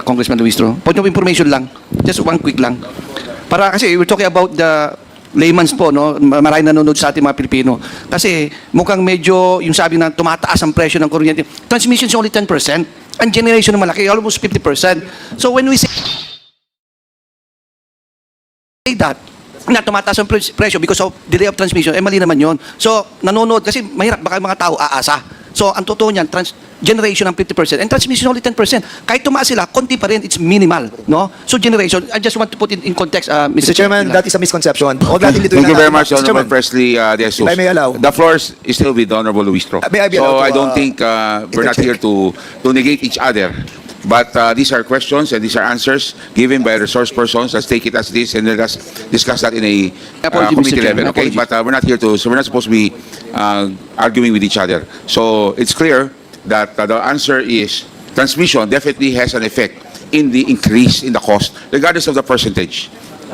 Congressman Luistro. Point of information lang. Just one quick lang. Para kasi we're talking about the layman's po, no? Maraming nanonood sa ating mga Pilipino. Kasi mukhang medyo yung sabi na tumataas ang presyo ng kuryente. Transmission is only 10%. Ang generation na malaki, almost 50%. So when we say that, na tumataas ang presyo because of delay of transmission, eh mali naman yun. So, nanonood kasi mahirap, baka mga tao aasa. So, ang totoo niyan, generation ng 50% and transmission only 10%. Kahit tumaas sila, konti pa rin, it's minimal. No? So, generation, I just want to put it in context, Mr. Chairman, that is a misconception. Thank you very much, Honorable Presley De Jesus. If I may allow. The floor is still with Honorable Luistro. May I be allowed So, to, I don't think we're not here to negate each other. But these are questions and these are answers given by resource persons. Let's take it as this and let us discuss that in a committee level. Okay, but we're not here to. So we're not supposed to be arguing with each other. So it's clear that the answer is transmission definitely has an effect in the increase in the cost, regardless of the percentage.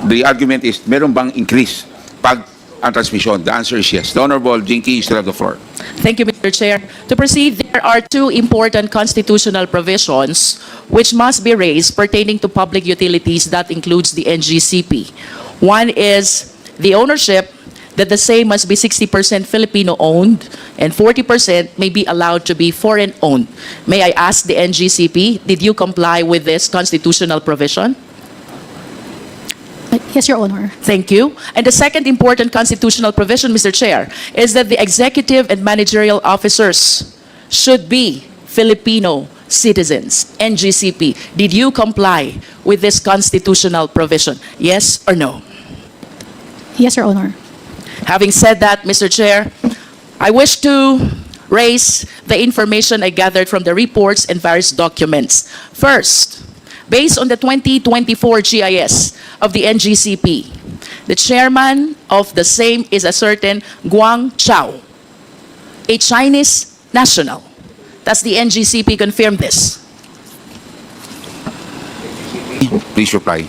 The argument is meron bang increase pag ang transmission? The answer is yes. The Honorable Jinky, you still have the floor. Thank you, Mr. Chair. To proceed, there are two important constitutional provisions which must be raised pertaining to public utilities. That includes the NGCP. One is the ownership, that the same must be 60% Filipino-owned and 40% may be allowed to be foreign-owned. May I ask the NGCP, did you comply with this constitutional provision? Yes, Your Honor. Thank you. And the second important constitutional provision, Mr. Chair, is that the executive and managerial officers should be Filipino citizens. NGCP, did you comply with this constitutional provision? Yes or no? Yes, Your Honor. Having said that, Mr. Chair, I wish to raise the information I gathered from the reports and various documents. First, based on the 2024 GIS of the NGCP, the chairman of the same is a certain Guang Chao, a Chinese national. Does the NGCP confirm this? Please reply.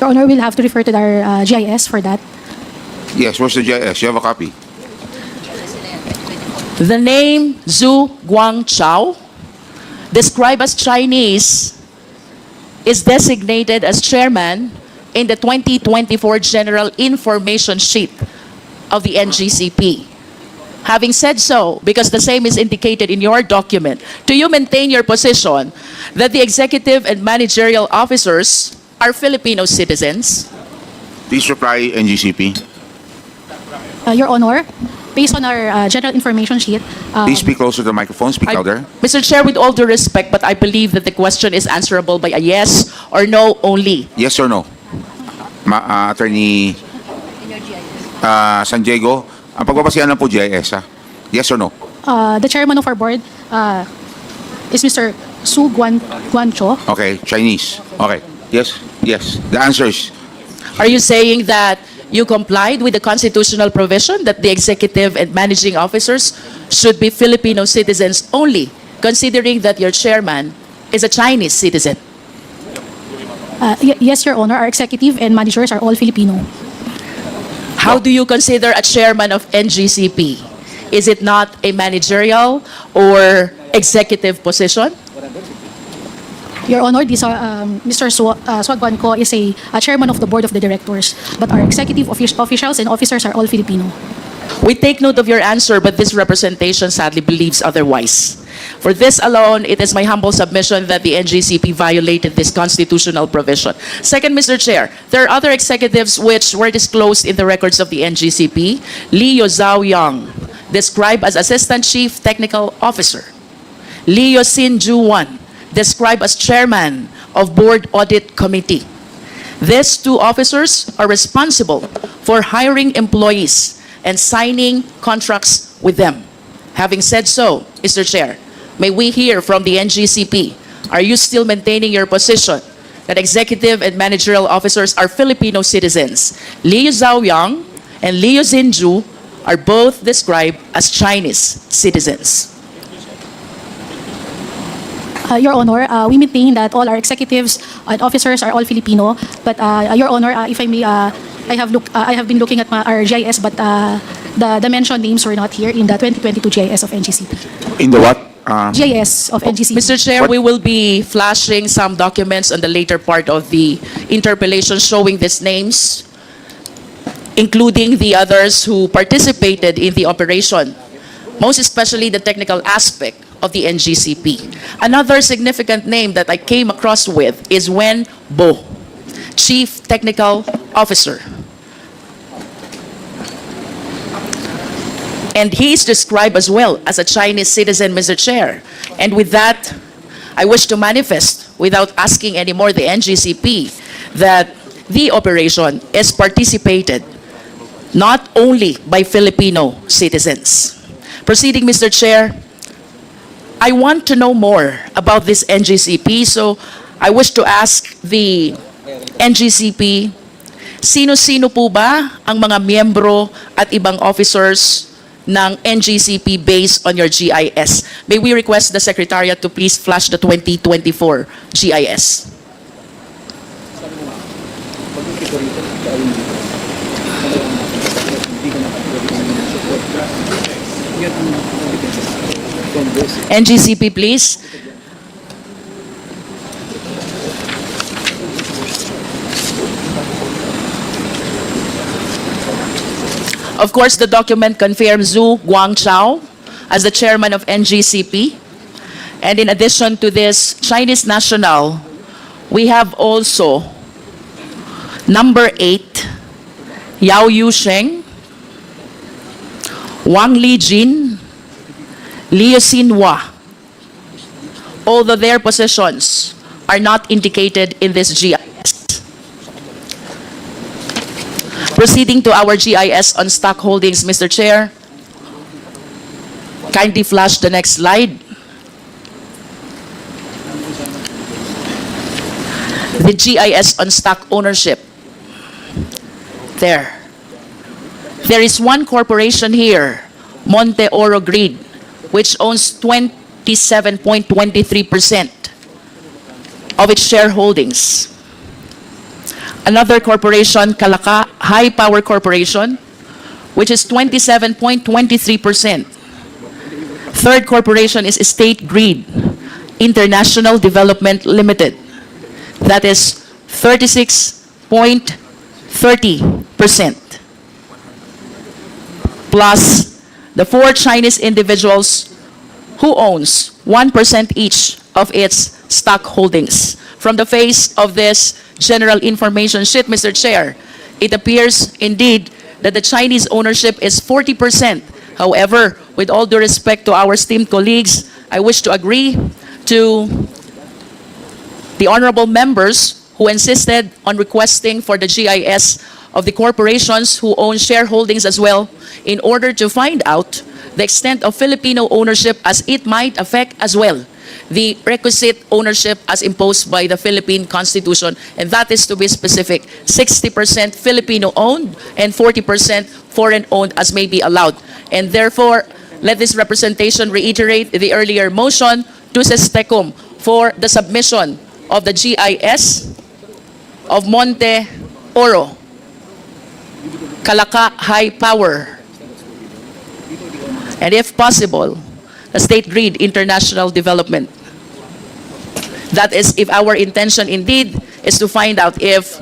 Your Honor, we'll have to refer to our GIS for that. Yes, where's the GIS? You have a copy. The name Zhu Guangchao, described as Chinese, is designated as chairman in the 2024 General Information Sheet of the NGCP. Having said so, because the same is indicated in your document, do you maintain your position that the executive and managerial officers are Filipino citizens? Please reply, NGCP. Your Honor, based on our General Information Sheet, Please speak closer to the microphone. Speak louder. Mr. Chair, with all due respect, but I believe that the question is answerable by a yes or no only. Yes or no? Attorney San Diego, ang pagbabasihan lang po GIS, ha? Yes or no? the chairman of our board is Mr. Su Guancho. Okay, Chinese. Okay. Yes, yes. The answer is Are you saying that you complied with the constitutional provision that the executive and managing officers should be Filipino citizens only, considering that your chairman is a Chinese citizen? Yes, Your Honor, our executive and managers are all Filipino. How do you consider a chairman of NGCP? Is it not a managerial or executive position? Your Honor, Mr. Guancho is a chairman of the board of the directors, but our executive officials and officers are all Filipino. We take note of your answer, but this representation sadly believes otherwise. For this alone, it is my humble submission that the NGCP violated this constitutional provision. Second, Mr. Chair, there are other executives which were disclosed in the records of the NGCP. Leo Zhao Yang, described as Assistant Chief Technical Officer. Leo Sin Juan, described as Chairman of Board Audit Committee. These two officers are responsible for hiring employees and signing contracts with them. Having said so, Mr. Chair, may we hear from the NGCP, are you still maintaining your position that executive and managerial officers are Filipino citizens? Liu Zhaoyang and Liu Xinju are both described as Chinese citizens. Your Honor, we maintain that all our executives and officers are all Filipino. But Your Honor, if I may, I have been looking at our GIS, but the mentioned names were not here in the 2022 GIS of NGCP. in the what? GIS of NGCP. Mr. Chair, What- we will be flashing some documents on the later part of the interpellation showing these names, including the others who participated in the operation, most especially the technical aspect of the NGCP. Another significant name that I came across with is Wen Bo, Chief Technical Officer. And he is described as well as a Chinese citizen, Mr. Chair. And with that, I wish to manifest, without asking anymore the NGCP, that the operation is participated not only by Filipino citizens. Proceeding, Mr. Chair, I want to know more about this NGCP, so I wish to ask the NGCP, sino-sino po ba ang mga miyembro at ibang officers ng NGCP based on your GIS? May we request the Secretariat to please flash the 2024 GIS? NGCP, please. Of course, the document confirms Zhu Guangchao as the chairman of NGCP. And in addition to this Chinese national, we have also number 8, Yao Yusheng, Wang Lijin, Liu Xinhua, although their positions are not indicated in this GIS. Proceeding to our GIS on stock holdings, Mr. Chair, kindly flash the next slide. The GIS on stock ownership. There. There is one corporation here, Monte Oro Grid, which owns 27.23% of its shareholdings. Another corporation, Kalaka High Power Corporation, which is 27.23%. Third corporation is State Grid International Development Limited. That is 36.30%. Plus the 4 Chinese individuals who owns 1% each of its stock holdings. From the face of this general information sheet, Mr. Chair, it appears indeed that the Chinese ownership is 40%. However, with all due respect to our esteemed colleagues, I wish to agree to the honorable members who insisted on requesting for the GIS of the corporations who own shareholdings as well, in order to find out the extent of Filipino ownership as it might affect as well the requisite ownership as imposed by the Philippine Constitution, and that is, to be specific, 60% Filipino-owned and 40% foreign-owned as may be allowed. And therefore, let this representation reiterate the earlier motion to Sestecum for the submission of the GIS of Monte Oro, Kalaka High Power, and if possible, the State Grid International Development. That is, if our intention indeed is to find out if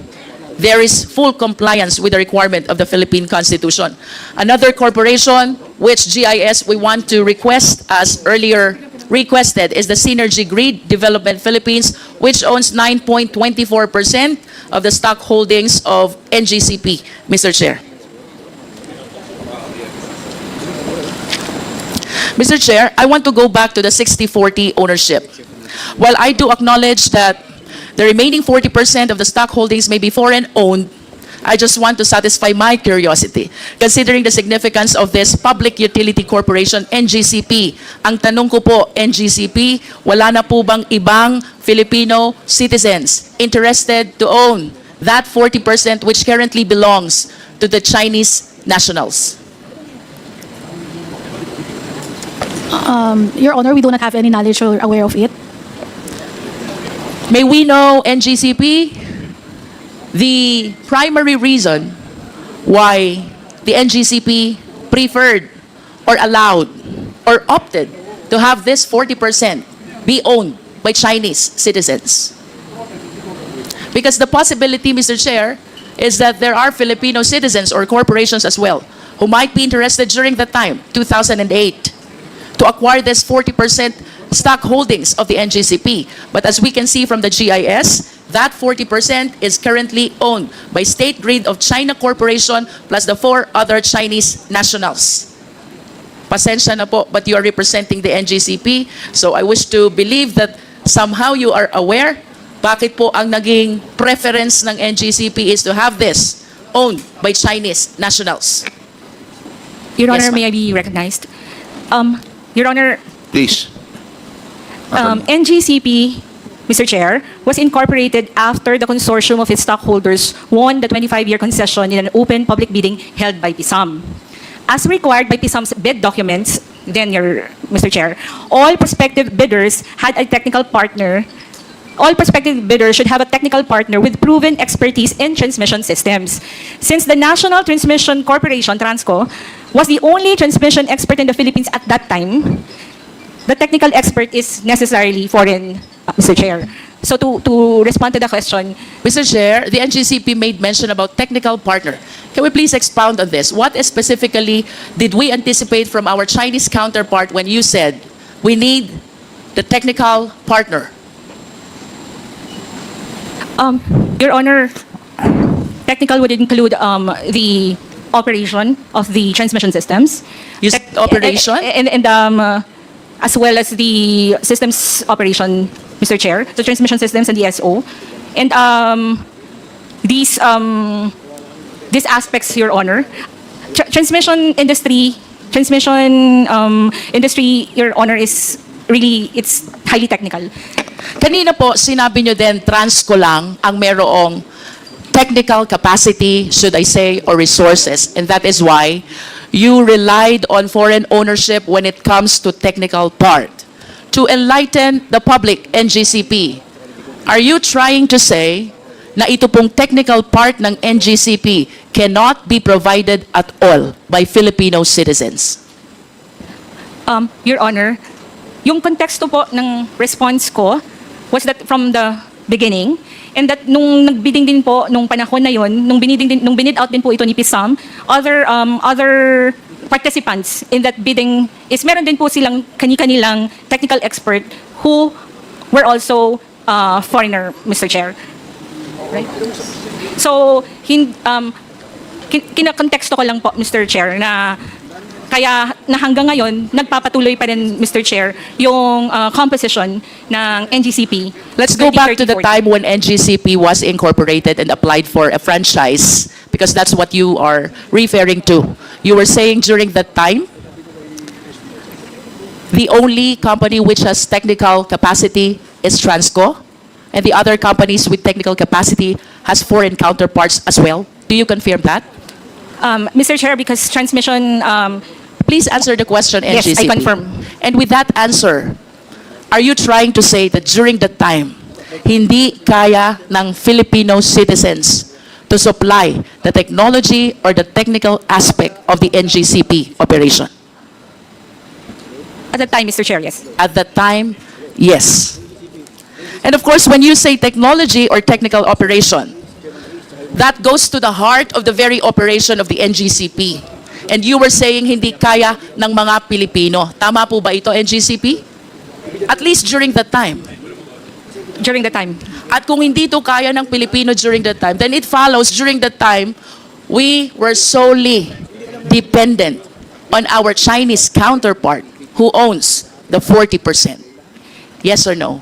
there is full compliance with the requirement of the Philippine Constitution. Another corporation which GIS we want to request, as earlier requested, is the Synergy Grid Development Philippines, which owns 9.24% of the stock holdings of NGCP, Mr. Chair. Mr. Chair, I want to go back to the 60-40 ownership. While I do acknowledge that the remaining 40% of the stock holdings may be foreign-owned, I just want to satisfy my curiosity. Considering the significance of this public utility corporation, NGCP, ang tanong ko po, NGCP, wala na po bang ibang Filipino citizens interested to own that 40% which currently belongs to the Chinese nationals? Your Honor, we do not have any knowledge or aware of it. May we know, NGCP, the primary reason why the NGCP preferred or allowed or opted to have this 40% be owned by Chinese citizens? Because the possibility, Mr. Chair, is that there are Filipino citizens or corporations as well who might be interested during the time, 2008, to acquire this 40% stock holdings of the NGCP. But as we can see from the GIS, that 40% is currently owned by State Grid of China Corporation plus the 4 other Chinese nationals. Pasensya na po, but you are representing the NGCP. So I wish to believe that somehow you are aware bakit po ang naging preference ng NGCP is to have this owned by Chinese nationals. Your Yes, Honor, ma'am. may I be recognized? Your Honor, Please. NGCP, Mr. Chair, was incorporated after the consortium of its stockholders won the 25-year concession in an open public bidding held by PISAM. As required by PISAM's bid documents, Mr. Chair, all prospective bidders had a technical partner. All prospective bidders should have a technical partner with proven expertise in transmission systems. Since the National Transmission Corporation, Transco, was the only transmission expert in the Philippines at that time, the technical expert is necessarily foreign, Mr. Chair. So to respond to the question, Mr. Chair, the NGCP made mention about technical partner. Can we please expound on this? What specifically did we anticipate from our Chinese counterpart when you said we need the technical partner? Your Honor, technical would include the operation of the transmission systems. You said operation? And as well as the systems operation, Mr. Chair, the transmission systems and the SO. And these aspects, Your Honor, transmission industry, Your Honor, is really, it's highly technical. Kanina po, sinabi nyo din, Transco lang ang merong technical capacity, should I say, or resources. And that is why you relied on foreign ownership when it comes to technical part. To enlighten the public, NGCP, are you trying to say na ito pong technical part ng NGCP cannot be provided at all by Filipino citizens? Your Honor, yung konteksto po ng response ko was that from the beginning, and that nung nagbidding din po nung panahon na yon, nung binid out din po ito ni PISAM, other participants in that bidding is meron din po silang kani-kanilang technical expert who were also foreigner, Mr. Chair. Right? So, kinakonteksto ko lang po, Mr. Chair, na kaya na hanggang ngayon, nagpapatuloy pa rin, Mr. Chair, yung composition ng NGCP. Let's go back to the time when NGCP was incorporated and applied for a franchise, because that's what you are referring to. You were saying during that time, the only company which has technical capacity is Transco, and the other companies with technical capacity has foreign counterparts as well. Do you confirm that? Mr. Chair, because transmission... Please answer the question, NGCP. Yes, I confirm. And with that answer, are you trying to say that during that time, hindi kaya ng Filipino citizens to supply the technology or the technical aspect of the NGCP operation? At the time, Mr. Chair, yes. At that time, yes. And of course, when you say technology or technical operation, that goes to the heart of the very operation of the NGCP. And you were saying hindi kaya ng mga Pilipino. Tama po ba ito, NGCP? At least during that time. During the time. At kung hindi ito kaya ng Pilipino during that time, then it follows during that time, we were solely dependent on our Chinese counterpart who owns the 40%. Yes or no?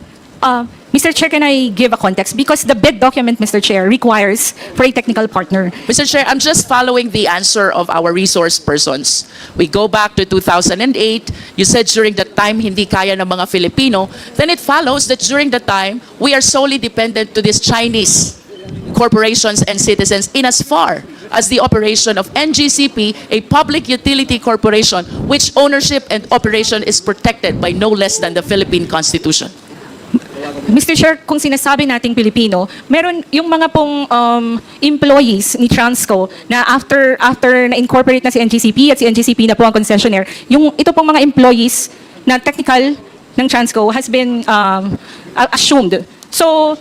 Mr. Chair, can I give a context? Because the bid document, Mr. Chair, requires for a technical partner. Mr. Chair, I'm just following the answer of our resource persons. We go back to 2008. You said during that time, hindi kaya ng mga Filipino. Then it follows that during that time, we are solely dependent to these Chinese corporations and citizens in as far as the operation of NGCP, a public utility corporation, which ownership and operation is protected by no less than the Philippine Constitution. Mr. Chair, kung sinasabi nating Pilipino, meron yung mga pong employees ni Transco na after na-incorporate na si NGCP at si NGCP na po ang concessionaire, yung ito pong mga employees na technical ng Transco has been assumed. So,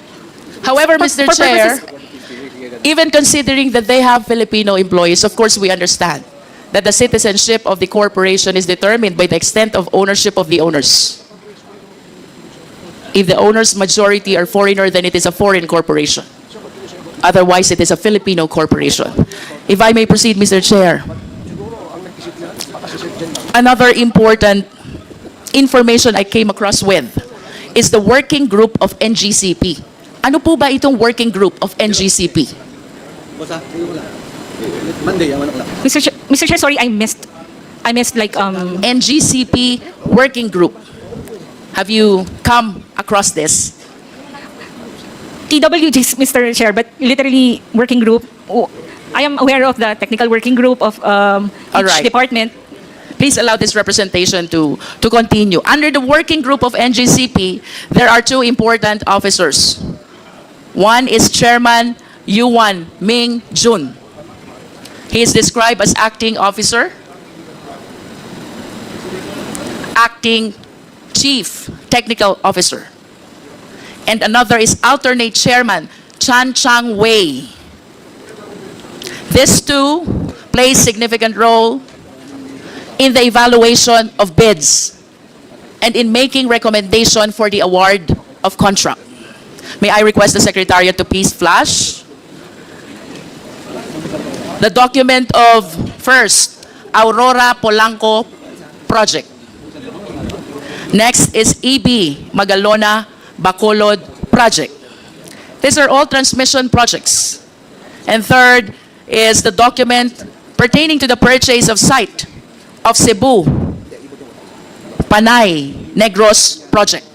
However, For- Mr. for Chair, purposes- even considering that they have Filipino employees, of course we understand that the citizenship of the corporation is determined by the extent of ownership of the owners. If the owners' majority are foreigner, then it is a foreign corporation. Otherwise, it is a Filipino corporation. If I may proceed, Mr. Chair. Another important information I came across with is the working group of NGCP. Ano po ba itong working group of NGCP? Mr. Chair, sorry, I missed like NGCP working group. Have you come across this? TWGs, Mr. Chair, but literally working group. I am aware of the technical working group of All each right. department. Please allow this representation to continue. Under the working group of NGCP, there are two important officers. One is Chairman Yuan Ming Jun. He is described as acting officer, acting chief technical officer. And another is alternate chairman Chan Chang Wei. These two play significant role in the evaluation of bids and in making recommendation for the award of contract. May I request the Secretariat to please flash the document of first, Aurora Polanco project. Next is EB Magalona Bacolod project. These are all transmission projects. And third is the document pertaining to the purchase of site of Cebu, Panay, Negros project.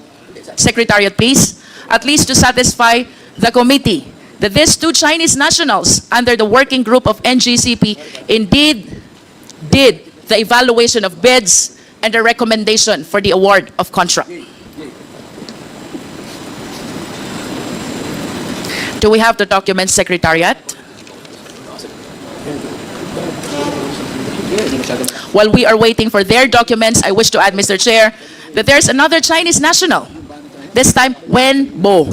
Secretariat, please, at least to satisfy the committee that these two Chinese nationals under the working group of NGCP indeed did the evaluation of bids and the recommendation for the award of contract. Do we have the document, Secretariat? While we are waiting for their documents, I wish to add, Mr. Chair, that there's another Chinese national, this time Wen Bo.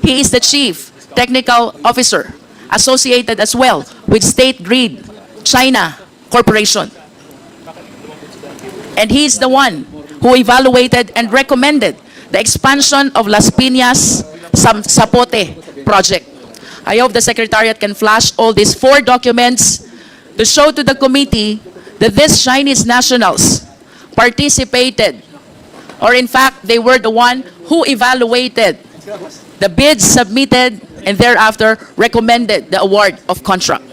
He is the chief technical officer associated as well with State Grid China Corporation. And he's the one who evaluated and recommended the expansion of Las Piñas Zapote project. I hope the Secretariat can flash all these four documents to show to the committee that these Chinese nationals participated, or in fact, they were the one who evaluated the bids submitted and thereafter recommended the award of contract.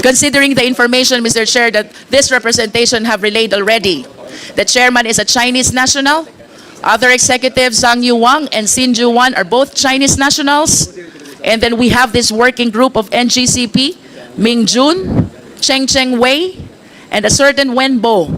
Considering the information, Mr. Chair, that this representation have relayed already, the chairman is a Chinese national. Other executives, Zhang Yuwang and Xin Juwan, are both Chinese nationals. And then we have this working group of NGCP, Ming Jun, Cheng Wei, and a certain Wen Bo,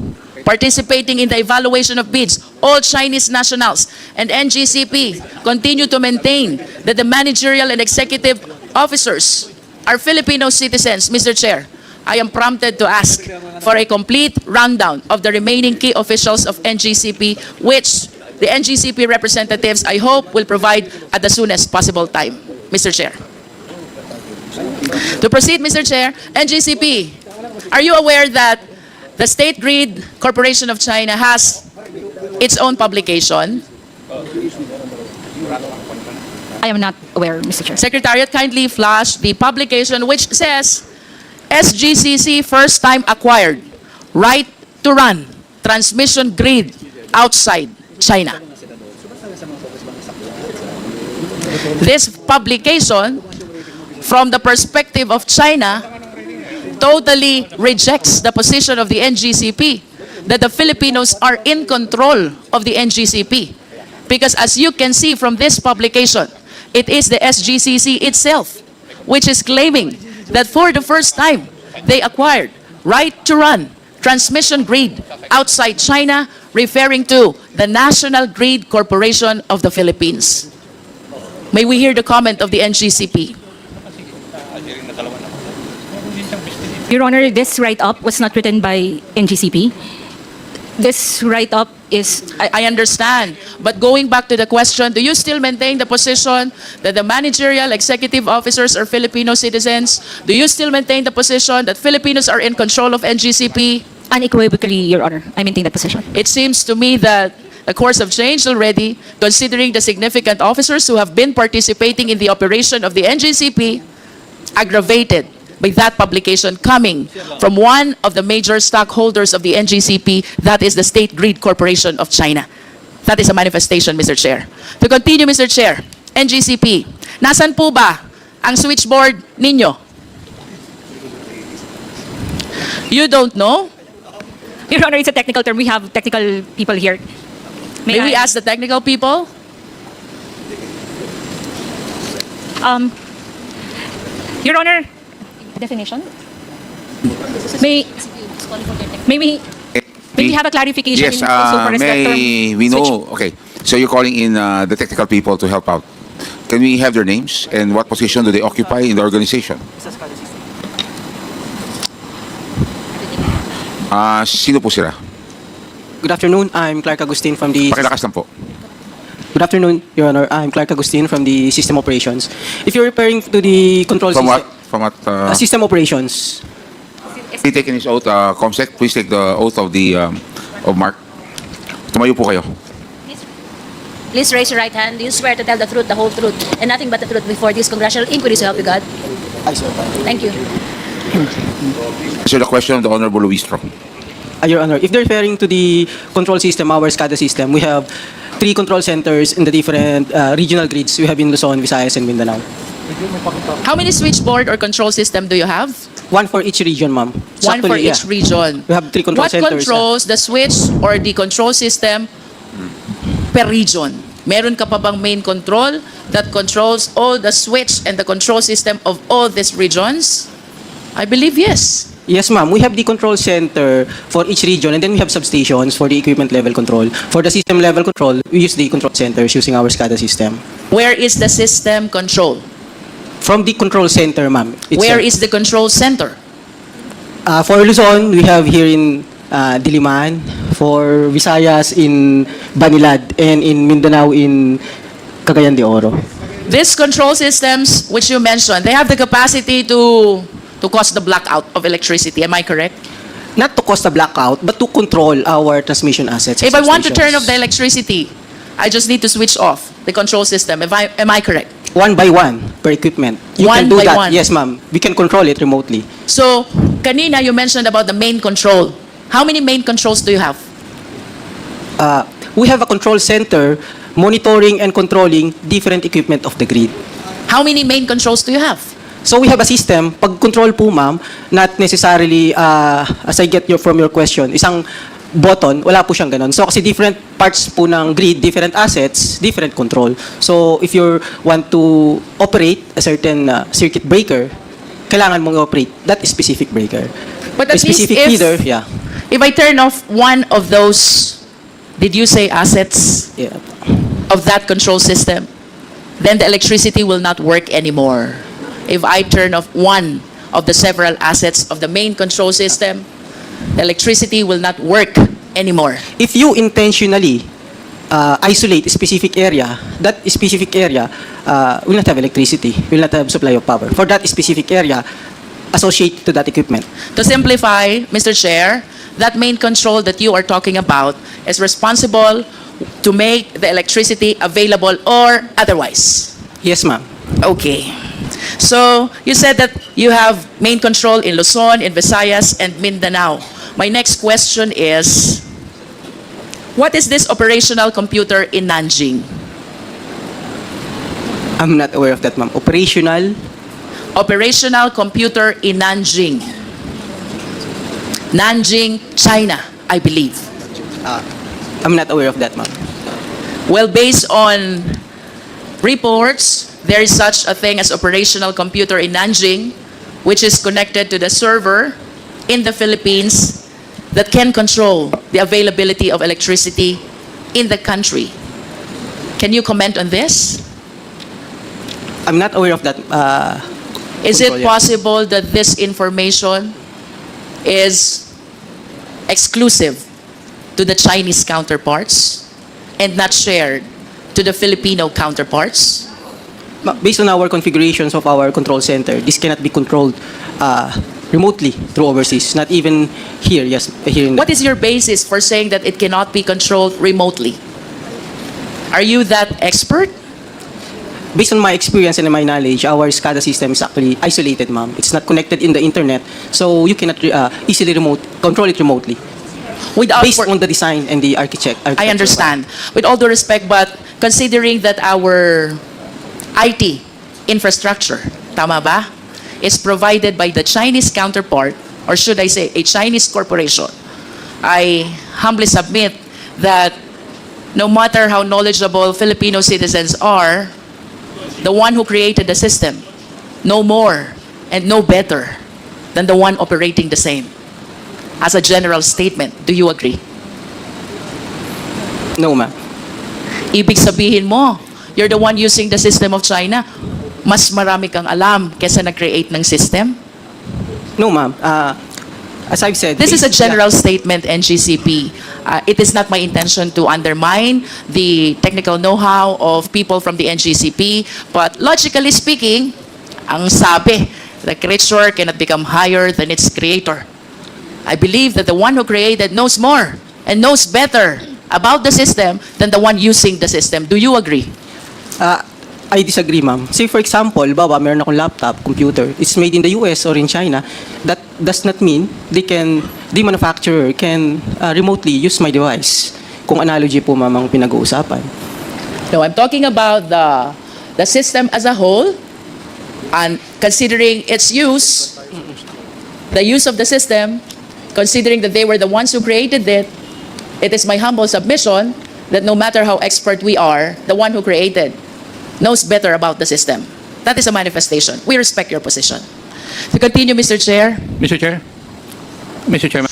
participating in the evaluation of bids, all Chinese nationals. And NGCP continue to maintain that the managerial and executive officers are Filipino citizens. Mr. Chair, I am prompted to ask for a complete rundown of the remaining key officials of NGCP, which the NGCP representatives, I hope, will provide at the soonest possible time. Mr. Chair. To proceed, Mr. Chair, NGCP, are you aware that the State Grid Corporation of China has its own publication? I am not aware, Mr. Chair. Secretariat, kindly flash the publication which says, SGCC first time acquired, right to run, transmission grid outside China. This publication, from the perspective of China, totally rejects the position of the NGCP that the Filipinos are in control of the NGCP. Because as you can see from this publication, it is the SGCC itself which is claiming that for the first time they acquired right to run transmission grid outside China, referring to the National Grid Corporation of the Philippines. May we hear the comment of the NGCP? Your Honor, this write-up was not written by NGCP. This write-up is I understand. But going back to the question, do you still maintain the position that the managerial executive officers are Filipino citizens? Do you still maintain the position that Filipinos are in control of NGCP? unequivocally, Your Honor. I maintain that position. It seems to me that the course have changed already, considering the significant officers who have been participating in the operation of the NGCP, aggravated by that publication coming from one of the major stockholders of the NGCP, that is the State Grid Corporation of China. That is a manifestation, Mr. Chair. To continue, Mr. Chair, NGCP, nasan po ba ang switchboard ninyo? You don't know? Your Honor, it's a technical term. We have technical people here. May we I- ask the technical people? Your Honor, definition? May we have a clarification Yes, also for respect may term we switch- know, okay, so you're calling in the technical people to help out. Can we have their names and what position do they occupy in the organization? Sino po sila? Good afternoon. I'm Clark Agustin from the. Pakilakas lang po. Good afternoon, Your Honor. I'm Clark Agustin from the System Operations. If you're referring to the control From what? system, From what? System Operations. He taken his oath, Comsec, please take the oath of the of Mark. Tumayo po kayo. Please raise your right hand. Do you swear to tell the truth, the whole truth, and nothing but the truth before these congressional inquiries, so help you God? I swear. Thank you. Answer the question of the Honorable Luistro. Your Honor, if they're referring to the control system, our SCADA system, we have 3 control centers in the different regional grids. We have in Luzon, Visayas, and Mindanao. How many switchboard or control system do you have? 1 for each region, ma'am. One for Actually, each region. We have 3 control What centers. controls the switch or the control system per region? Meron ka pa bang main control that controls all the switch and the control system of all these regions? I believe yes. Yes, ma'am. We have the control center for each region, and then we have substations for the equipment level control. For the system level control, we use the control centers using our SCADA system. Where is the system control? From the control center, ma'am. Where is the control center? For Luzon, we have here in Diliman. For Visayas, in Banilad. And in Mindanao, in Cagayan de Oro. These control systems which you mentioned, they have the capacity to cause the blackout of electricity. Am I correct? Not to cause a blackout, but to control our transmission assets. and If I want to turn substations. off the electricity, I just need to switch off the control system. Am I correct? 1 by 1 per equipment. You One can do by that. one. Yes, ma'am. We can control it remotely. So, kanina you mentioned about the main control. How many main controls do you have? We have a control center monitoring and controlling different equipment of the grid. How many main controls do you have? So we have a system, pag control po ma'am, not necessarily, as I get from your question, isang button, wala po siyang ganun. So kasi different parts po ng grid, different assets, different control. So if you want to operate a certain circuit breaker, kailangan mong operate that specific breaker. But at A specific least feeder, yeah. if I turn off one of those, did you say assets Yeah. of that control system, then the electricity will not work anymore. If I turn off one of the several assets of the main control system, the electricity will not work anymore. If you intentionally isolate a specific area, that specific area will not have electricity, will not have supply of power. For that specific area, associate to that equipment. To simplify, Mr. Chair, that main control that you are talking about is responsible to make the electricity available or otherwise. Yes, ma'am. Okay. So, you said that you have main control in Luzon, in Visayas, and Mindanao. My next question is, what is this operational computer in Nanjing? I'm not aware of that, ma'am. Operational? Operational computer in Nanjing. Nanjing, China, I believe. I'm not aware of that, ma'am. Well, based on reports, there is such a thing as operational computer in Nanjing, which is connected to the server in the Philippines that can control the availability of electricity in the country. Can you comment on this? I'm not aware of that. Is Control, it yeah. possible that this information is exclusive to the Chinese counterparts and not shared to the Filipino counterparts? Based on our configurations of our control center, this cannot be controlled remotely through overseas, not even here, yes, here in What is your basis for saying that it cannot be controlled remotely? Are you that expert? Based on my experience and my knowledge, our SCADA system is actually isolated, ma'am. It's not connected in the internet, so you cannot easily control it remotely. Without Based on the design and the architecture. I understand. With all due respect, but considering that our IT infrastructure, tama ba, is provided by the Chinese counterpart, or should I say, a Chinese corporation, I humbly submit that no matter how knowledgeable Filipino citizens are, the one who created the system no more and no better than the one operating the same. As a general statement, do you agree? No, ma'am. Ibig sabihin mo, you're the one using the system of China. Mas marami kang alam kesa nag-create ng system? No, ma'am. As I've said, This is a general statement, NGCP. It is not my intention to undermine the technical know-how of people from the NGCP, but logically speaking, ang sabi, the creature cannot become higher than its creator. I believe that the one who created knows more and knows better about the system than the one using the system. Do you agree? I disagree, ma'am. Say for example, bawa, meron akong laptop, computer. It's made in the US or in China. That does not mean the manufacturer can remotely use my device. Kung analogy po, ma'am, ang pinag-uusapan. No, I'm talking about the system as a whole, and considering its use, the use of the system, considering that they were the ones who created it, it is my humble submission that no matter how expert we are, the one who created knows better about the system. That is a manifestation. We respect your position. To continue, Mr. Chair. Mr. Chair. Mr. Chairman.